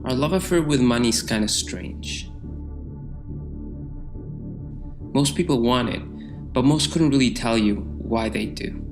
Our love affair with money is kind of strange. Most people want it, but most couldn't really tell you why they do.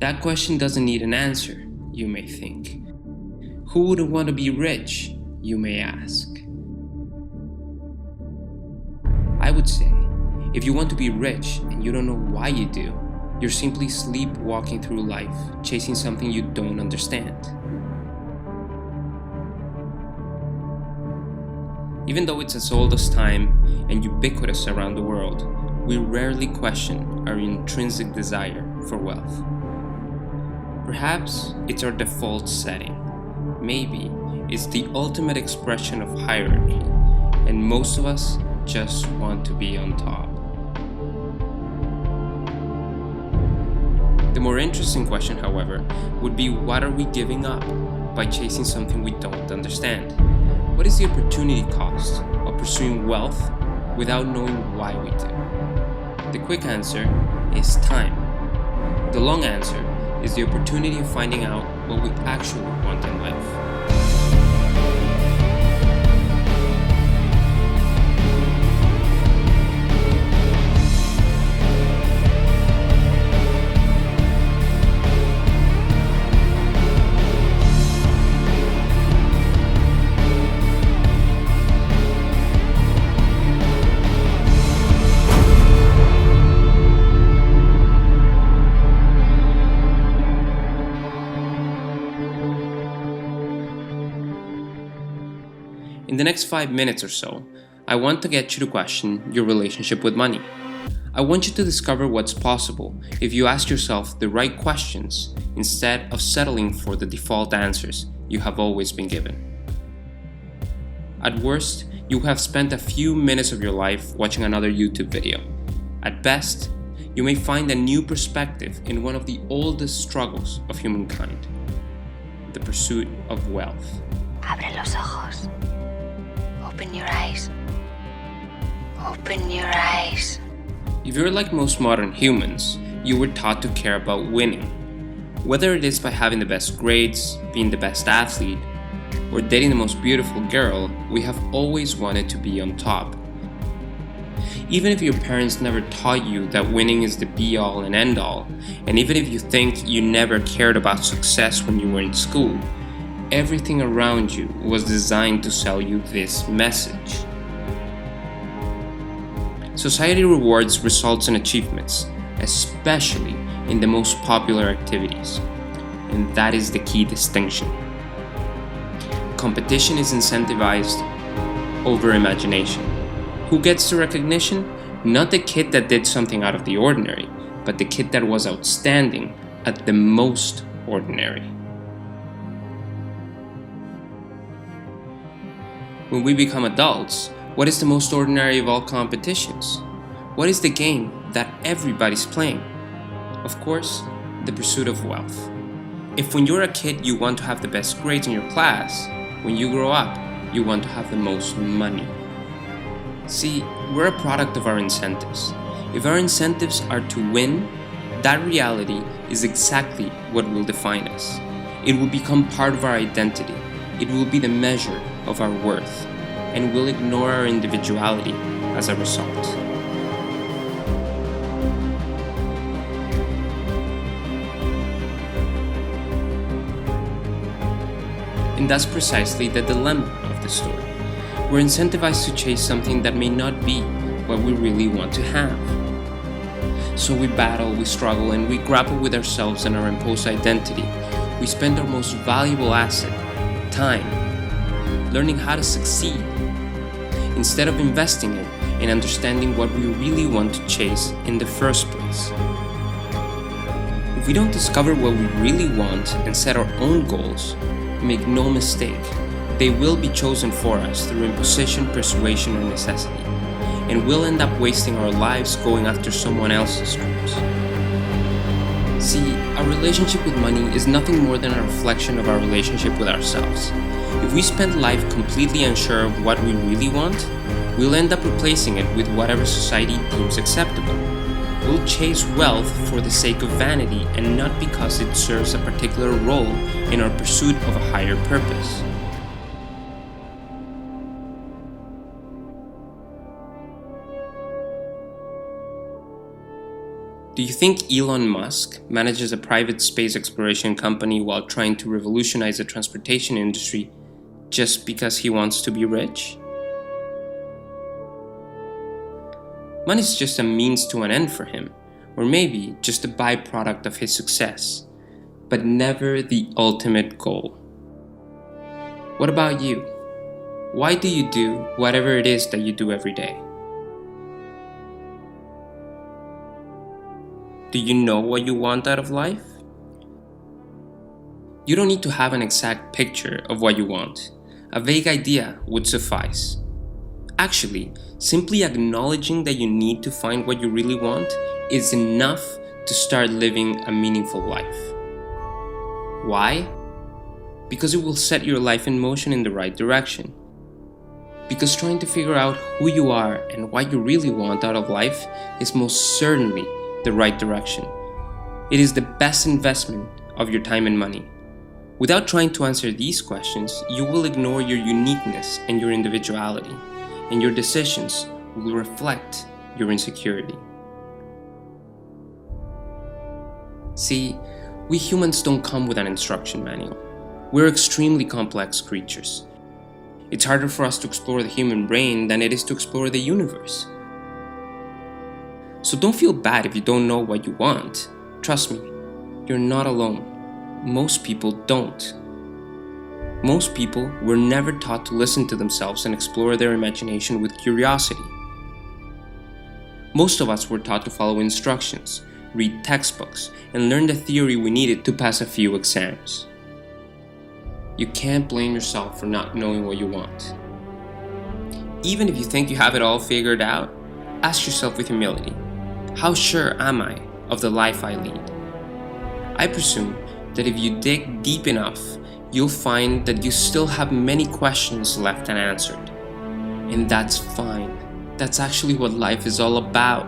That question doesn't need an answer, you may think. Who wouldn't want to be rich, you may ask. I would say, if you want to be rich and you don't know why you do, you're simply sleepwalking through life, chasing something you don't understand. Even though it's as old as time and ubiquitous around the world, we rarely question our intrinsic desire for wealth. Perhaps it's our default setting. Maybe it's the ultimate expression of hierarchy, and most of us just want to be on top. The more interesting question, however, would be, what are we giving up by chasing something we don't understand? What is the opportunity cost of pursuing wealth without knowing why we do? The quick answer is time. The long answer is the opportunity of finding out what we actually want in life. In the next 5 minutes or so, I want to get you to question your relationship with money. I want you to discover what's possible if you ask yourself the right questions instead of settling for the default answers you have always been given. At worst, you have spent a few minutes of your life watching another YouTube video. At best, you may find a new perspective in one of the oldest struggles of humankind, the pursuit of wealth. Abre los ojos. Open your eyes. Open your eyes. If you're like most modern humans, you were taught to care about winning. Whether it is by having the best grades, being the best athlete, or dating the most beautiful girl, we have always wanted to be on top. Even if your parents never taught you that winning is the be-all and end-all, and even if you think you never cared about success when you were in school, everything around you was designed to sell you this message. Society rewards results and achievements, especially in the most popular activities, and that is the key distinction. Competition is incentivized over imagination. Who gets the recognition? Not the kid that did something out of the ordinary, but the kid that was outstanding at the most ordinary. When we become adults, what is the most ordinary of all competitions? What is the game that everybody's playing? Of course, the pursuit of wealth. If when you're a kid you want to have the best grades in your class, when you grow up, you want to have the most money. See, we're a product of our incentives. If our incentives are to win, that reality is exactly what will define us. It will become part of our identity. It will be the measure of our worth, and we'll ignore our individuality as a result. And that's precisely the dilemma of the story. We're incentivized to chase something that may not be what we really want to have. So we battle, we struggle, and we grapple with ourselves and our imposed identity. We spend our most valuable asset, time, learning how to succeed, instead of investing it and understanding what we really want to chase in the first place. If we don't discover what we really want and set our own goals, make no mistake, they will be chosen for us through imposition, persuasion, or necessity, and we'll end up wasting our lives going after someone else's dreams. See, our relationship with money is nothing more than a reflection of our relationship with ourselves. If we spend life completely unsure of what we really want, we'll end up replacing it with whatever society deems acceptable. we'll chase wealth for the sake of vanity and not because it serves a particular role in our pursuit of a higher purpose. Do you think Elon Musk manages a private space exploration company while trying to revolutionize the transportation industry just because he wants to be rich? Money is just a means to an end for him, or maybe just a byproduct of his success, but never the ultimate goal. What about you? Why do you do whatever it is that you do every day? Do you know what you want out of life? You don't need to have an exact picture of what you want. A vague idea would suffice. Actually, simply acknowledging that you need to find what you really want is enough to start living a meaningful life. Why? Because it will set your life in motion in the right direction. Because trying to figure out who you are and what you really want out of life is most certainly the right direction. It is the best investment of your time and money. Without trying to answer these questions, you will ignore your uniqueness and your individuality, and your decisions will reflect your insecurity. See, we humans don't come with an instruction manual. We're extremely complex creatures. It's harder for us to explore the human brain than it is to explore the universe. So don't feel bad if you don't know what you want. Trust me, you're not alone. Most people don't. Most people were never taught to listen to themselves and explore their imagination with curiosity. Most of us were taught to follow instructions, read textbooks, and learn the theory we needed to pass a few exams. You can't blame yourself for not knowing what you want. Even if you think you have it all figured out, ask yourself with humility, how sure am I of the life I lead? I presume that if you dig deep enough, you'll find that you still have many questions left unanswered. And that's fine. That's actually what life is all about.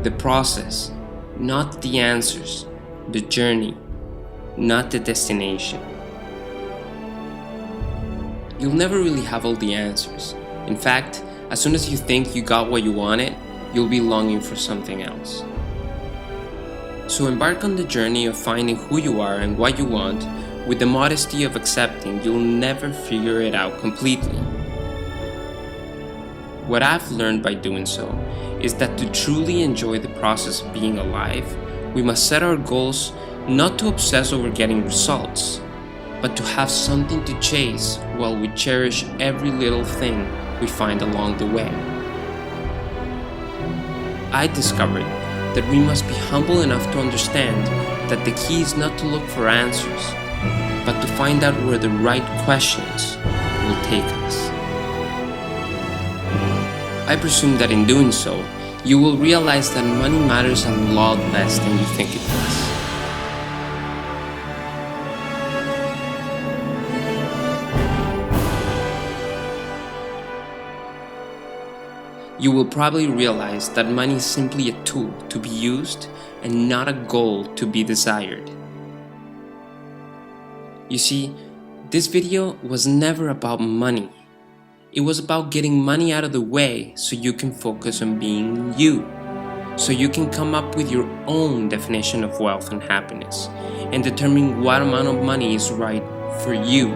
The process, not the answers. The journey, not the destination. You'll never really have all the answers. In fact, as soon as you think you got what you wanted, you'll be longing for something else. So embark on the journey of finding who you are and what you want with the modesty of accepting you'll never figure it out completely. What I've learned by doing so is that to truly enjoy the process of being alive, we must set our goals not to obsess over getting results, but to have something to chase while we cherish every little thing we find along the way. I discovered that we must be humble enough to understand that the key is not to look for answers, but to find out where the right questions will take us. I presume that in doing so, you will realize that money matters a lot less than you think it does. You will probably realize that money is simply a tool to be used and not a goal to be desired. You see, this video was never about money. It was about getting money out of the way so you can focus on being you. So you can come up with your own definition of wealth and happiness and determine what amount of money is right for you.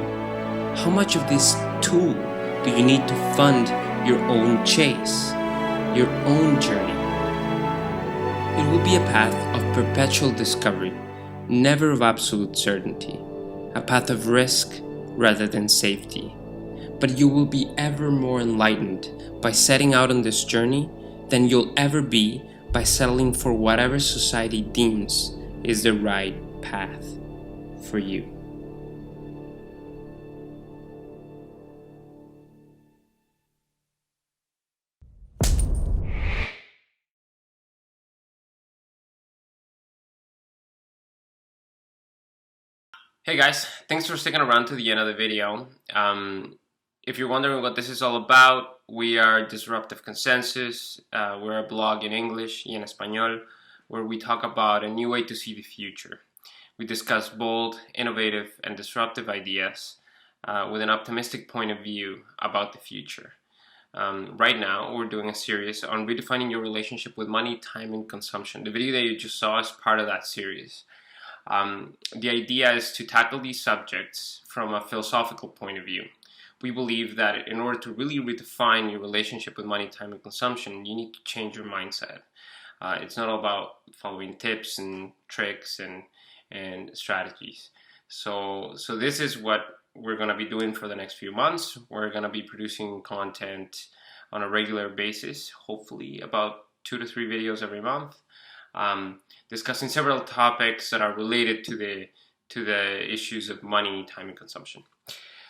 How much of this tool do you need to fund your own chase, your own journey? It will be a path of perpetual discovery, never of absolute certainty, a path of risk rather than safety. But you will be ever more enlightened by setting out on this journey than you'll ever be by settling for whatever society deems is the right path for you. Hey guys, thanks for sticking around to the end of the video. If you're wondering what this is all about, we are Disruptive Consensus. We're a blog in English y en español where we talk about a new way to see the future. We discuss bold, innovative, and disruptive ideas with an optimistic point of view about the future. Right now, we're doing a series on redefining your relationship with money, time, and consumption. The video that you just saw is part of that series. The idea is to tackle these subjects from a philosophical point of view. We believe that in order to really redefine your relationship with money, time, and consumption, you need to change your mindset. It's not all about following tips and tricks and strategies. So this is what we're going to be doing for the next few months. We're going to be producing content on a regular basis, hopefully about 2 to 3 videos every month, discussing several topics that are related to the issues of money, time, and consumption.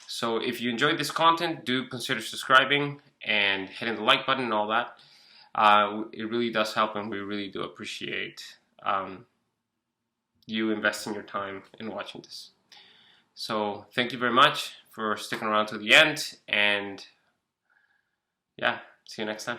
So if you enjoyed this content, do consider subscribing and hitting the like button and all that. It really does help, and we really do appreciate you investing your time in watching this. So thank you very much for sticking around to the end, and yeah, see you next time.